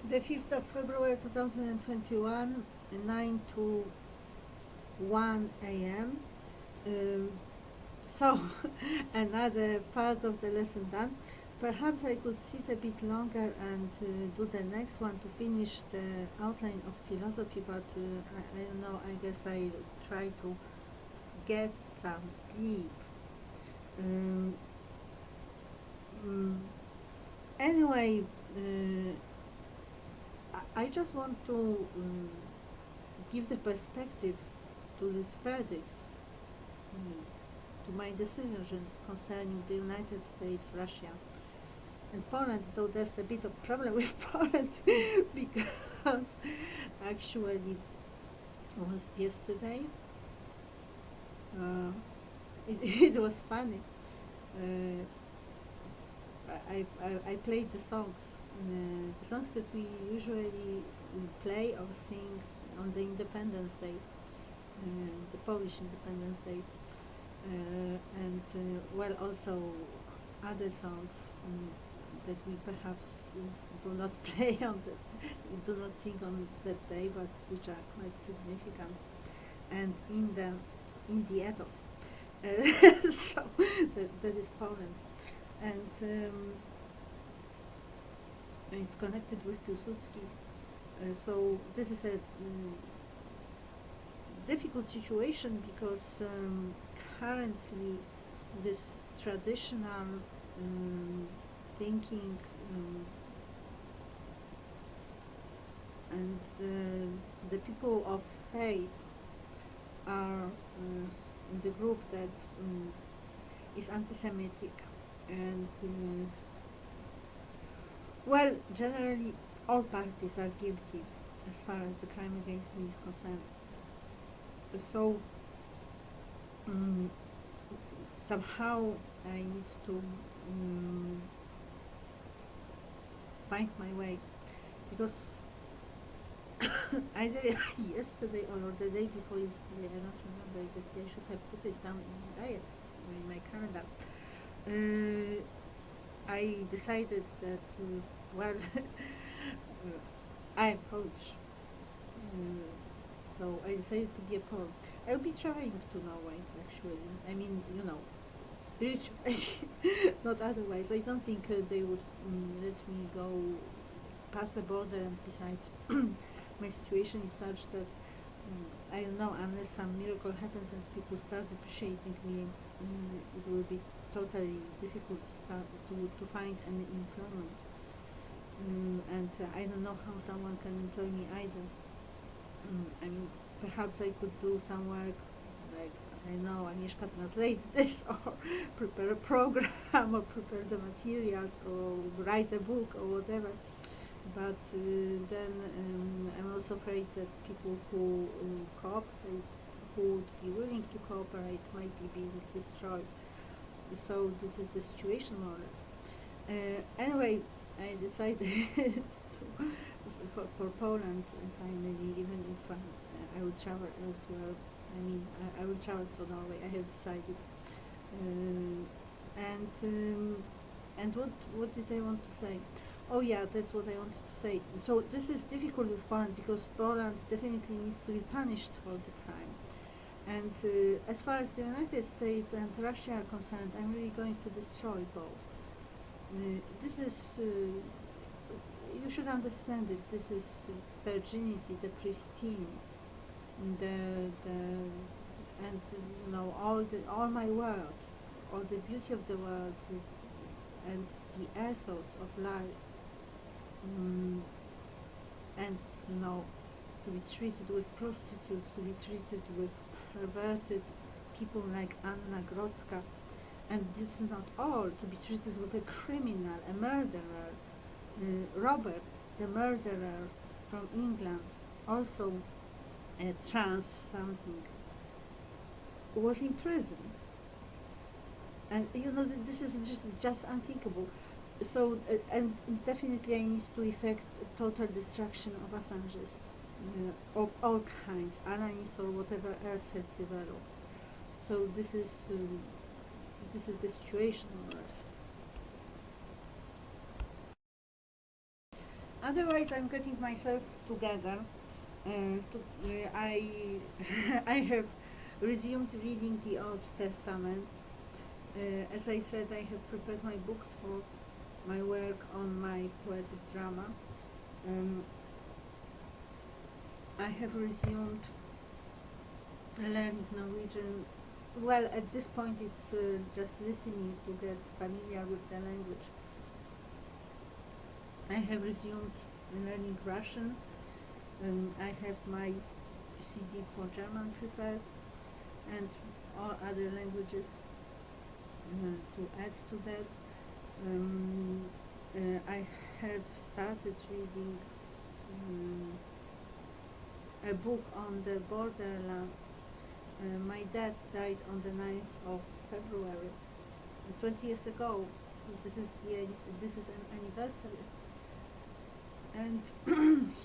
The 5th of February 2021, 9 to 1 a.m. Um, so, another part of the lesson done. Perhaps I could sit a bit longer and do the next one to finish the outline of philosophy, but I don't know, I guess I try to get some sleep. Um, mm, anyway, I just want to give the perspective to these verdicts, mm, to my decisions concerning the United States, Russia, and Poland, though there's a bit of problem with Poland because actually it was yesterday. Uh, it was funny. Uh, I played the songs that we usually play or sing on the Independence Day, the Polish Independence Day, and well, also other songs that we perhaps do not play on do not sing on that day, but which are quite significant, and in the ethos. So that is Poland, and it's connected with Piłsudski. So this is a difficult situation because currently this traditional thinking and the people of faith are in the group that is anti-Semitic, and well, generally all parties are guilty as far as the crime against me is concerned. So somehow I need to find my way, because either yesterday or the day before yesterday, I don't remember exactly, I should have put it down in my diary, in my calendar. I decided that, well, I'm Polish, so I decided to be a Pole. I'll be traveling to Norway, actually. I mean, spiritually, not otherwise. I don't think they would let me go pass the border, and besides, my situation is such that I don't know, unless some miracle happens and people start appreciating me, it will be totally difficult to find any employment. And I don't know how someone can employ me either. I mean, perhaps I could do some work like, I know, Agnieszka translate this, or prepare a program, or prepare the materials, or write a book, or whatever. But then I'm also afraid that people who cooperate, who would be willing to cooperate, might be being destroyed. So this is the situation, more or less. Anyway, I decided for Poland, finally, even if I will travel elsewhere. I mean, I will travel to Norway. I have decided. And what did I want to say? Oh yeah, that's what I wanted to say. So this is difficult with Poland because Poland definitely needs to be punished for the crime. And as far as the United States and Russia are concerned, I'm really going to destroy both. This is, you should understand it, this is virginity, the pristine, the and all my world, all the beauty of the world, and the ethos of life, and to be treated with prostitutes, to be treated with perverted people like Anna Grodzka, and this is not all, to be treated with a criminal, a murderer, Robert, the murderer from England, also a trans something, was in prison. And this is just unthinkable. So, and definitely I need to effect total destruction of Assange's, of all kinds, Alanis or whatever else has developed. So this is the situation, more or less. Otherwise, I'm getting myself together. I I have resumed reading the Old Testament. As I said, I have prepared my books for my work on my poetic drama. Um, I have resumed learning Norwegian. Well, at this point, it's just listening to get familiar with the language. I have resumed learning Russian. I have my CD for German prepared and all other languages to add to that. I have started reading a book on the borderlands. My dad died on the 9th of February, 20 years ago. So this is an anniversary. And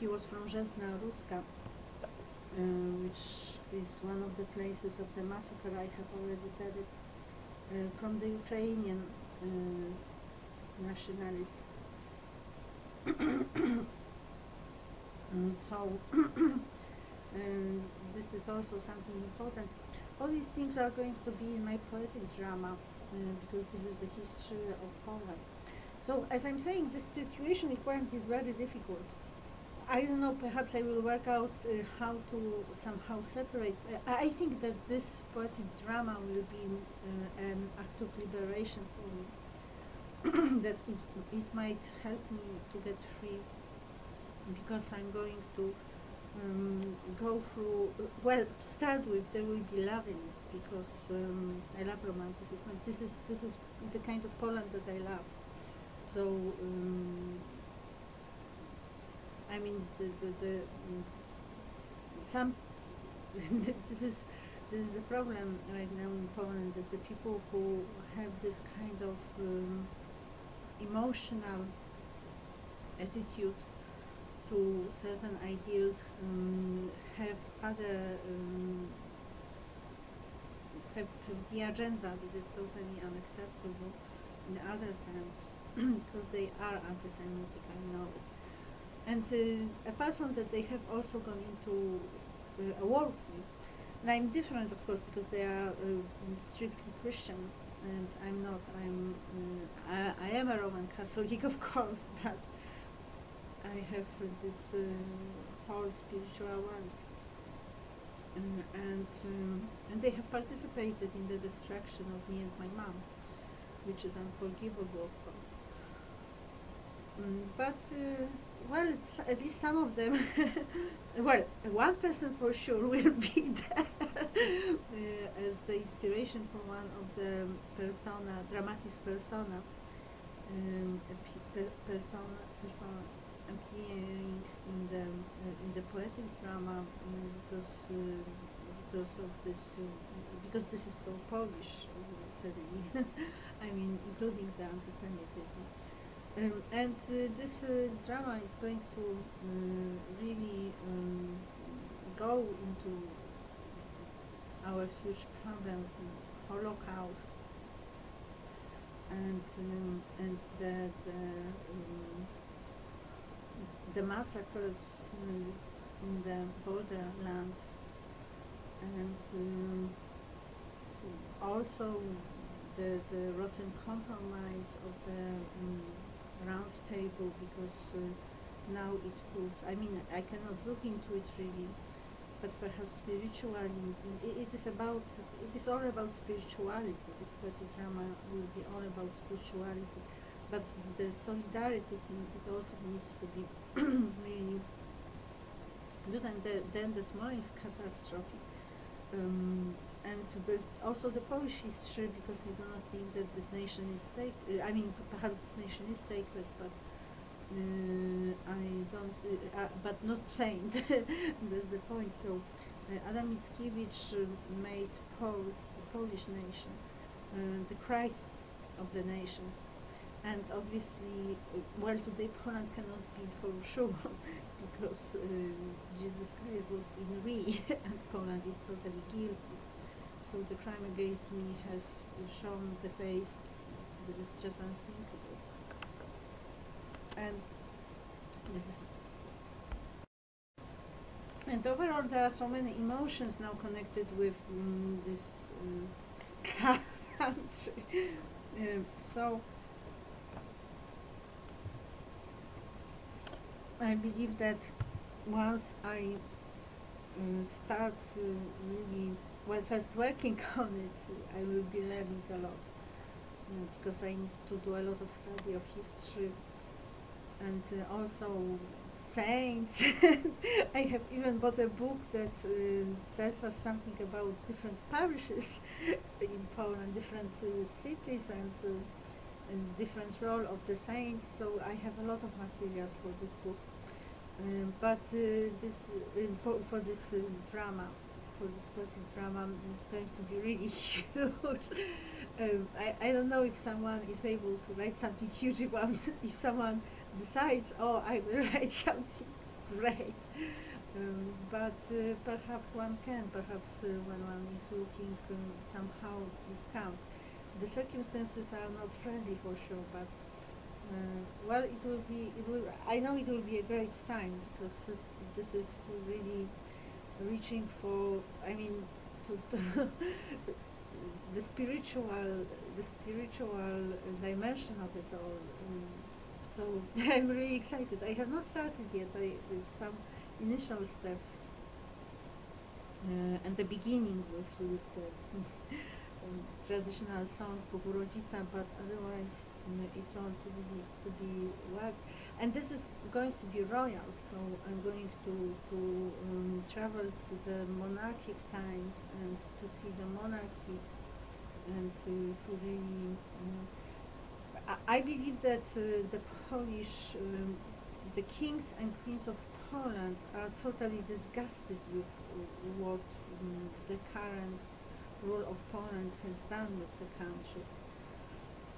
he was from Rzezna Ruska, which is one of the places of the massacre. I have already said it. From the Ukrainian nationalists. So this is also something important. All these things are going to be in my poetic drama because this is the history of Poland. So as I'm saying, this situation in Poland is very difficult. I don't know, perhaps I will work out how to somehow separate. I think that this poetic drama will be an act of liberation for me. That it might help me to get free, because I'm going to go through, well, to start with, there will be love in it, because I love romanticism. This is the kind of Poland that I love. So I mean, some this is the problem right now in Poland, that the people who have this kind of emotional attitude to certain ideals have other have the agenda that is totally unacceptable in other terms, because they are anti-Semitic, I know. And apart from that, they have also gone into a war with me. And I'm different, of course, because they are strictly Christian, and I'm not. I am a Roman Catholic, of course, but I have this whole spiritual world. And they have participated in the destruction of me and my mom, which is unforgivable, of course. But well, at least some of them, well, one person for sure will be there as the inspiration for one of the dramatis persona, persona appearing in the poetic drama, because of this, because this is so Polish, certainly. I mean, including the anti-Semitism. And this drama is going to really go into our huge problems, Holocaust, and the massacres in the borderlands, and also the rotten compromise of the round table, because now it proves, I mean, I cannot look into it really, but perhaps spiritually, it is all about spirituality. This poetic drama will be all about spirituality, but the solidarity thing, it also needs to be really good, and then the Smolensk catastrophe. But also the Polish history, because I do not think that this nation is sacred. I mean, perhaps this nation is sacred, but I don't, but not saint. That's the point. So Adam Mickiewicz made Poles, the Polish nation, the Christ of the nations. And obviously, well, today Poland cannot be for sure, because Jesus Christ was in we, and Poland is totally guilty. So the crime against me has shown the face that is just unthinkable. And this is And overall, there are so many emotions now connected with this country. So I believe that once I start really, well, first working on it, I will be learning a lot, because I need to do a lot of study of history and also saints. I have even bought a book that tells us something about different parishes in Poland, different cities, and different role of the saints. So I have a lot of materials for this book. But this for this drama, for this poetic drama, is going to be really huge. I don't know if someone is able to write something huge about it. If someone decides, oh, I will write something great. But perhaps one can, perhaps when one is looking, somehow it counts. The circumstances are not friendly for sure, but well, it will be, I know it will be a great time, because this is really reaching for, I mean, to the spiritual dimension of it all. So I'm really excited. I have not started yet. With some initial steps and the beginning with the traditional song Bogurodzica, but otherwise it's all to be worked. And this is going to be royal, so I'm going to travel to the monarchic times and to see the monarchy and to really. I believe that the Polish, the kings and queens of Poland are totally disgusted with what the current rule of Poland has done with the country,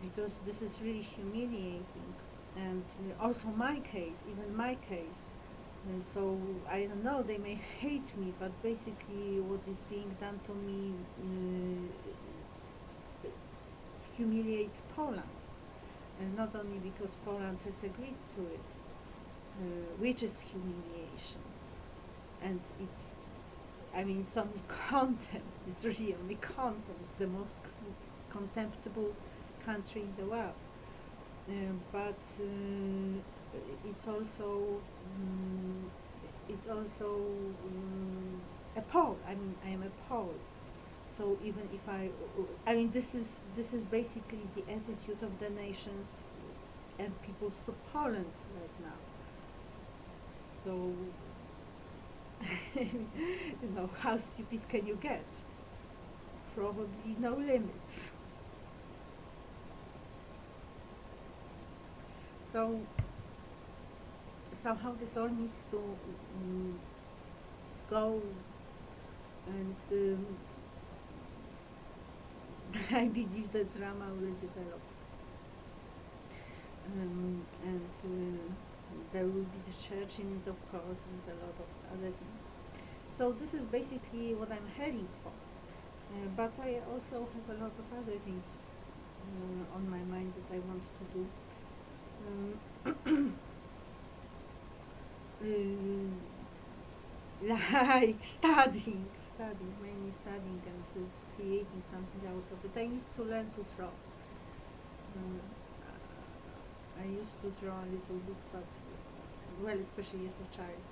because this is really humiliating. And also my case, even my case. So I don't know, they may hate me, but basically what is being done to me humiliates Poland. And not only because Poland has agreed to it, which is humiliation. And I mean, it's only contempt, it's really only contempt, the most contemptible country in the world. But it's also a Pole. I mean, I am a Pole. So even if I mean, this is basically the attitude of the nations and peoples to Poland right now. So you know, how stupid can you get? Probably no limits. So somehow this all needs to go, and I believe the drama will develop, and there will be the church in it, of course, and a lot of other things. So this is basically what I'm heading for. But I also have a lot of other things on my mind that I want to do. Like studying, mainly studying and creating something out of it. I need to learn to draw. I used to draw a little bit, but well, especially as a child.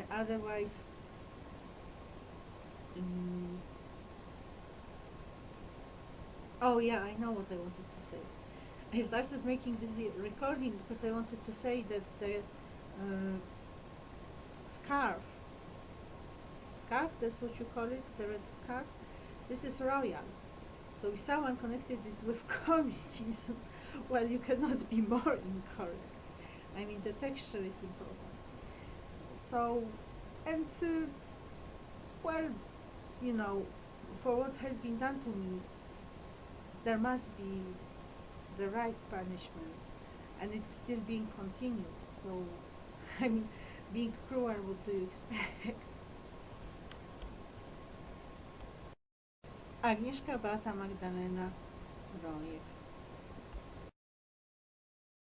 Otherwise, oh yeah, I know what I wanted to say. I started making this recording because I wanted to say that the scarf, that's what you call it, the red scarf, this is royal. So if someone connected it with communism, well, you cannot be more incorrect. I mean, the texture is important. So, and well, you know, for what has been done to me, there must be the right punishment, and it's still being continued. So, I mean, being cruel, what do you expect? Agnieszka Beata Magdalena Rojek.